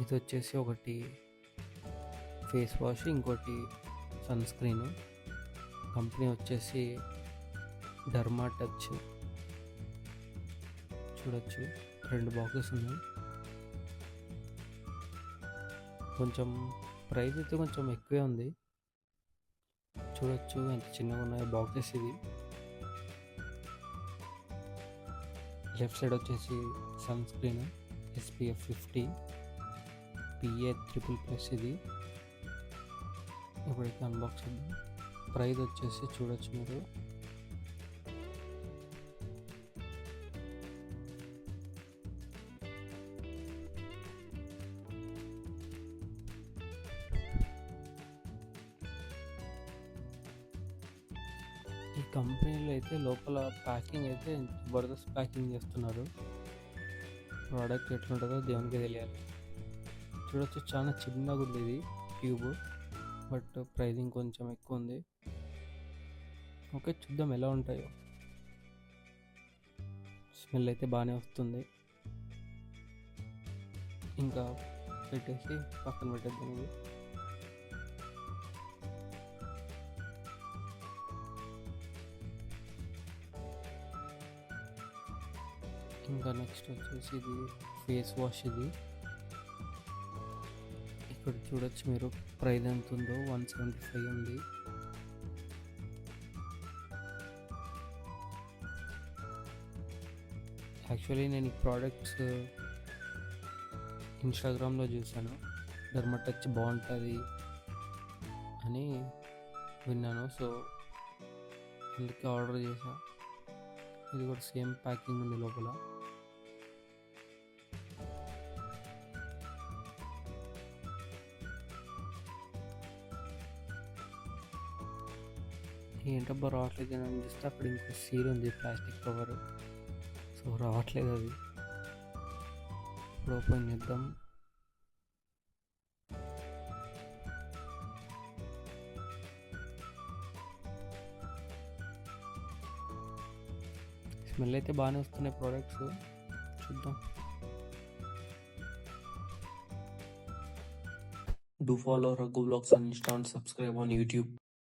ఇది వచ్చేసి ఒకటి ఫేస్ వాష్, ఇంకోటి సన్ స్క్రీన్. కంపెనీ వచ్చేసి డర్మా టచ్. చూడొచ్చు 2 బాక్సెస్ ఉన్నాయి. కొంచెం ప్రైస్ అయితే కొంచెం ఎక్కువే ఉంది. చూడొచ్చు ఎంత చిన్నగా ఉన్నాయి బాక్సెస్. ఇది లెఫ్ట్ సైడ్ వచ్చేసి సన్ స్క్రీన్ SPF 50 PA+++. ఇది ఇప్పుడైతే అన్బాక్స్ చేద్దాం. ప్రైస్ వచ్చేసి చూడొచ్చు మీరు. ఈ కంపెనీలో అయితే లోపల ప్యాకింగ్ అయితే జబర్దస్త్ ప్యాకింగ్ చేస్తున్నారు. ప్రోడక్ట్ ఎట్లుంటుందో దేవునికి తెలియాలి. చూడొచ్చు చాలా చిన్నగా ఉంది ఇది ట్యూబ్, బట్ ప్రైజింగ్ కొంచెం ఎక్కువ ఉంది. ఓకే, చూద్దాం ఎలా ఉంటాయో. స్మెల్ అయితే బాగానే వస్తుంది. ఇంకా పెట్టేసి పక్కన పెట్టేద్దాం. ఇది ఇంకా నెక్స్ట్ వచ్చేసి ఇది ఫేస్ వాష్. ఇది ఇక్కడ చూడొచ్చు మీరు ప్రైస్ ఎంత ఉందో. 175 ఉంది. యాక్చువల్లీ నేను ఈ ప్రోడక్ట్స్ ఇన్స్టాగ్రామ్లో చూశాను. డర్మా టచ్ బాగుంటుంది అని విన్నాను, సో అందుకే ఆర్డర్ చేశా. ఇది కూడా సేమ్ ప్యాకింగ్ ఉంది లోపల. ఏంటబ్బా రావట్లేదు అని చూస్తే అక్కడ ఇంకో సీల్ ఉంది, ప్లాస్టిక్ కవర్. సో రావట్లేదు అది. ఇప్పుడు ఓపెన్ చేద్దాం. స్మెల్ అయితే బాగానే వస్తున్నాయి ప్రోడక్ట్స్. చూద్దాం. Do follow Raghu Vlogs on Insta and subscribe on YouTube.